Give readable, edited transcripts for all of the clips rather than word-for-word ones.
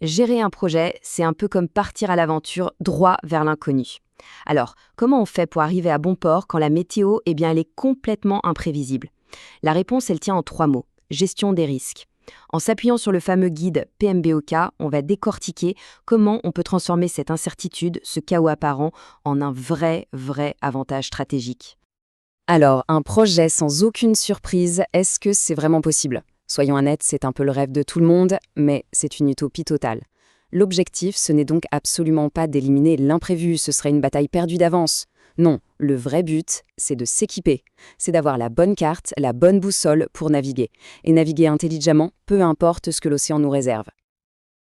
Gérer un projet, c'est un peu comme partir à l'aventure droit vers l'inconnu. Alors, comment on fait pour arriver à bon port quand la météo, elle est complètement imprévisible? La réponse, elle tient en 3 mots: gestion des risques. En s'appuyant sur le fameux guide PMBOK, on va décortiquer comment on peut transformer cette incertitude, ce chaos apparent, en un vrai avantage stratégique. Alors, un projet sans aucune surprise, est-ce que c'est vraiment possible? Soyons honnêtes, c'est un peu le rêve de tout le monde, mais c'est une utopie totale. L'objectif, ce n'est donc absolument pas d'éliminer l'imprévu, ce serait une bataille perdue d'avance. Non, le vrai but, c'est de s'équiper. C'est d'avoir la bonne carte, la bonne boussole pour naviguer. Et naviguer intelligemment, peu importe ce que l'océan nous réserve.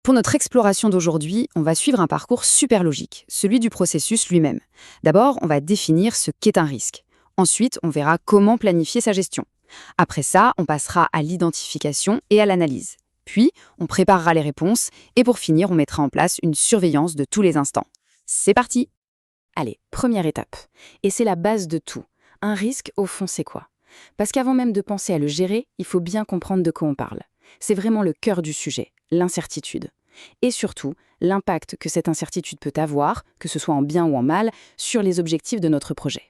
Pour notre exploration d'aujourd'hui, on va suivre un parcours super logique, celui du processus lui-même. D'abord, on va définir ce qu'est un risque. Ensuite, on verra comment planifier sa gestion. Après ça, on passera à l'identification et à l'analyse. Puis, on préparera les réponses et pour finir, on mettra en place une surveillance de tous les instants. C'est parti! Allez, première étape. Et c'est la base de tout. Un risque, au fond, c'est quoi? Parce qu'avant même de penser à le gérer, il faut bien comprendre de quoi on parle. C'est vraiment le cœur du sujet, l'incertitude. Et surtout, l'impact que cette incertitude peut avoir, que ce soit en bien ou en mal, sur les objectifs de notre projet.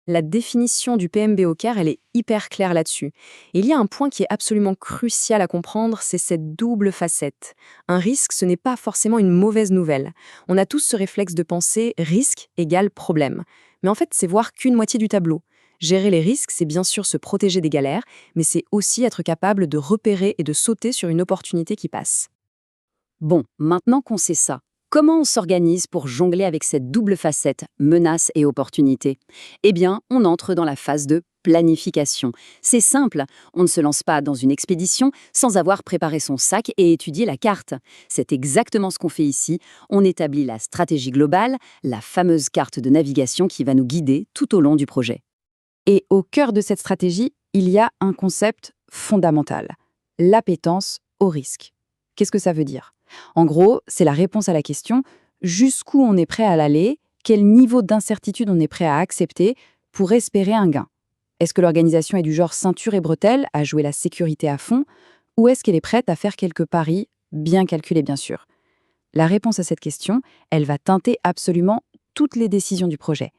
La définition du PMBOK, elle est hyper claire là-dessus. Et il y a un point qui est absolument crucial à comprendre, c'est cette double facette. Un risque, ce n'est pas forcément une mauvaise nouvelle. On a tous ce réflexe de penser risque égale problème. Mais en fait, c'est voir qu'une moitié du tableau. Gérer les risques, c'est bien sûr se protéger des galères, mais c'est aussi être capable de repérer et de sauter sur une opportunité qui passe. Bon, maintenant qu'on sait ça, comment on s'organise pour jongler avec cette double facette, menace et opportunité? Eh bien, on entre dans la phase de planification. C'est simple, on ne se lance pas dans une expédition sans avoir préparé son sac et étudié la carte. C'est exactement ce qu'on fait ici. On établit la stratégie globale, la fameuse carte de navigation qui va nous guider tout au long du projet. Et au cœur de cette stratégie, il y a un concept fondamental, l'appétence au risque. Qu'est-ce que ça veut dire? En gros, c'est la réponse à la question jusqu'où on est prêt à l'aller, quel niveau d'incertitude on est prêt à accepter pour espérer un gain. Est-ce que l'organisation est du genre ceinture et bretelles, à jouer la sécurité à fond, ou est-ce qu'elle est prête à faire quelques paris, bien calculés bien sûr? La réponse à cette question, elle va teinter absolument toutes les décisions du projet.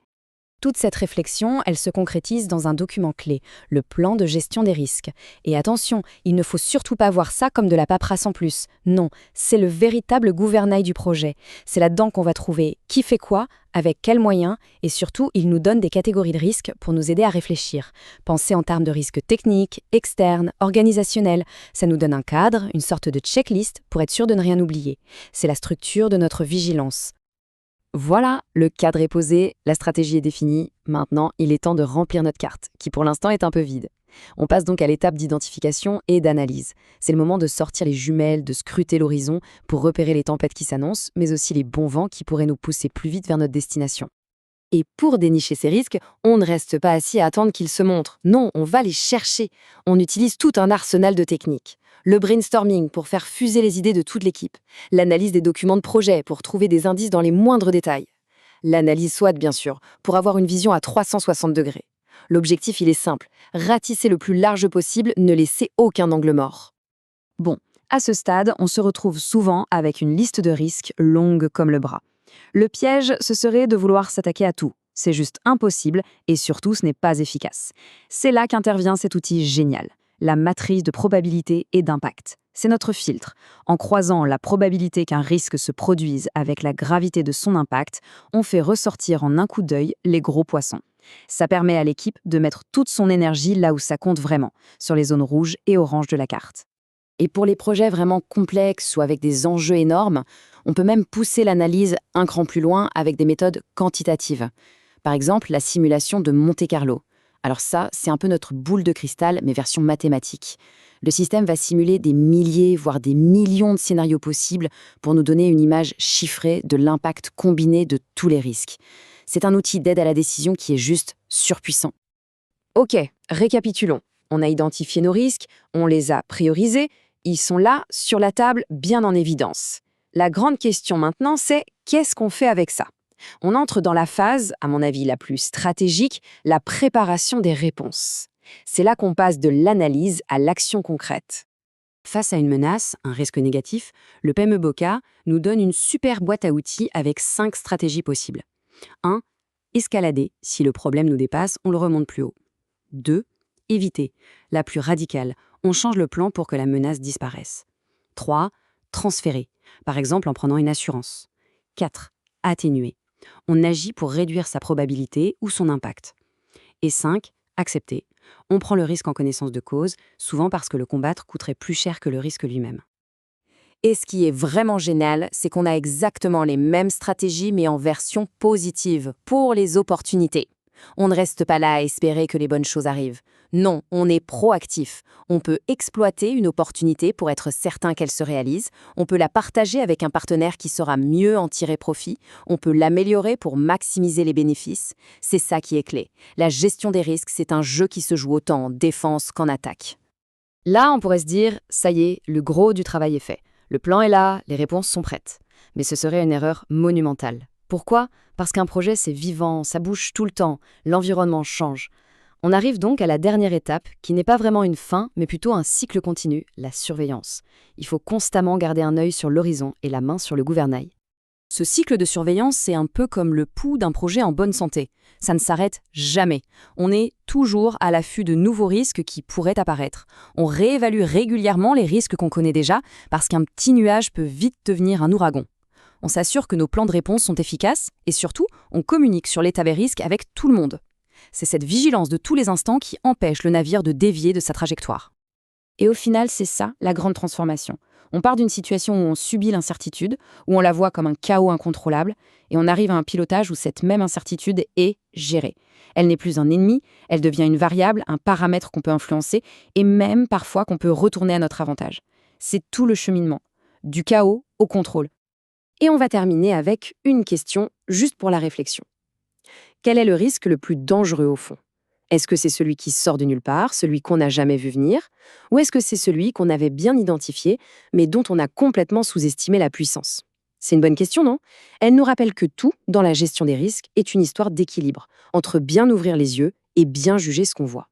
Toute cette réflexion, elle se concrétise dans un document clé, le plan de gestion des risques. Et attention, il ne faut surtout pas voir ça comme de la paperasse en plus. Non, c'est le véritable gouvernail du projet. C'est là-dedans qu'on va trouver qui fait quoi, avec quels moyens, et surtout, il nous donne des catégories de risques pour nous aider à réfléchir. Penser en termes de risques techniques, externes, organisationnels. Ça nous donne un cadre, une sorte de checklist pour être sûr de ne rien oublier. C'est la structure de notre vigilance. Voilà, le cadre est posé, la stratégie est définie. Maintenant, il est temps de remplir notre carte, qui pour l'instant est un peu vide. On passe donc à l'étape d'identification et d'analyse. C'est le moment de sortir les jumelles, de scruter l'horizon pour repérer les tempêtes qui s'annoncent, mais aussi les bons vents qui pourraient nous pousser plus vite vers notre destination. Et pour dénicher ces risques, on ne reste pas assis à attendre qu'ils se montrent. Non, on va les chercher. On utilise tout un arsenal de techniques. Le brainstorming pour faire fuser les idées de toute l'équipe. L'analyse des documents de projet pour trouver des indices dans les moindres détails. L'analyse SWOT, bien sûr, pour avoir une vision à 360 degrés. L'objectif, il est simple. Ratisser le plus large possible, ne laisser aucun angle mort. Bon, à ce stade, on se retrouve souvent avec une liste de risques longue comme le bras. Le piège, ce serait de vouloir s'attaquer à tout. C'est juste impossible et surtout, ce n'est pas efficace. C'est là qu'intervient cet outil génial, la matrice de probabilité et d'impact. C'est notre filtre. En croisant la probabilité qu'un risque se produise avec la gravité de son impact, on fait ressortir en un coup d'œil les gros poissons. Ça permet à l'équipe de mettre toute son énergie là où ça compte vraiment, sur les zones rouges et oranges de la carte. Et pour les projets vraiment complexes ou avec des enjeux énormes, on peut même pousser l'analyse un cran plus loin avec des méthodes quantitatives. Par exemple, la simulation de Monte-Carlo. Alors ça, c'est un peu notre boule de cristal, mais version mathématique. Le système va simuler des milliers, voire des millions de scénarios possibles pour nous donner une image chiffrée de l'impact combiné de tous les risques. C'est un outil d'aide à la décision qui est juste surpuissant. Ok, récapitulons. On a identifié nos risques, on les a priorisés, ils sont là, sur la table, bien en évidence. La grande question maintenant, c'est qu'est-ce qu'on fait avec ça? On entre dans la phase, à mon avis la plus stratégique, la préparation des réponses. C'est là qu'on passe de l'analyse à l'action concrète. Face à une menace, un risque négatif, le PME Boca nous donne une super boîte à outils avec 5 stratégies possibles. 1. Escalader. Si le problème nous dépasse, on le remonte plus haut. 2. Éviter. La plus radicale. On change le plan pour que la menace disparaisse. 3. Transférer. Par exemple en prenant une assurance. 4. Atténuer. On agit pour réduire sa probabilité ou son impact. Et 5. Accepter. On prend le risque en connaissance de cause, souvent parce que le combattre coûterait plus cher que le risque lui-même. Et ce qui est vraiment génial, c'est qu'on a exactement les mêmes stratégies, mais en version positive, pour les opportunités. On ne reste pas là à espérer que les bonnes choses arrivent. Non, on est proactif. On peut exploiter une opportunité pour être certain qu'elle se réalise. On peut la partager avec un partenaire qui saura mieux en tirer profit. On peut l'améliorer pour maximiser les bénéfices. C'est ça qui est clé. La gestion des risques, c'est un jeu qui se joue autant en défense qu'en attaque. Là, on pourrait se dire, ça y est, le gros du travail est fait. Le plan est là, les réponses sont prêtes. Mais ce serait une erreur monumentale. Pourquoi ? Parce qu'un projet, c'est vivant, ça bouge tout le temps, l'environnement change. On arrive donc à la dernière étape, qui n'est pas vraiment une fin, mais plutôt un cycle continu, la surveillance. Il faut constamment garder un œil sur l'horizon et la main sur le gouvernail. Ce cycle de surveillance, c'est un peu comme le pouls d'un projet en bonne santé. Ça ne s'arrête jamais. On est toujours à l'affût de nouveaux risques qui pourraient apparaître. On réévalue régulièrement les risques qu'on connaît déjà, parce qu'un petit nuage peut vite devenir un ouragan. On s'assure que nos plans de réponse sont efficaces et surtout, on communique sur l'état des risques avec tout le monde. C'est cette vigilance de tous les instants qui empêche le navire de dévier de sa trajectoire. Et au final, c'est ça, la grande transformation. On part d'une situation où on subit l'incertitude, où on la voit comme un chaos incontrôlable, et on arrive à un pilotage où cette même incertitude est gérée. Elle n'est plus un ennemi, elle devient une variable, un paramètre qu'on peut influencer, et même parfois qu'on peut retourner à notre avantage. C'est tout le cheminement, du chaos au contrôle. Et on va terminer avec une question, juste pour la réflexion. Quel est le risque le plus dangereux au fond ? Est-ce que c'est celui qui sort de nulle part, celui qu'on n'a jamais vu venir, ou est-ce que c'est celui qu'on avait bien identifié, mais dont on a complètement sous-estimé la puissance ? C'est une bonne question, non ? Elle nous rappelle que tout, dans la gestion des risques, est une histoire d'équilibre, entre bien ouvrir les yeux et bien juger ce qu'on voit.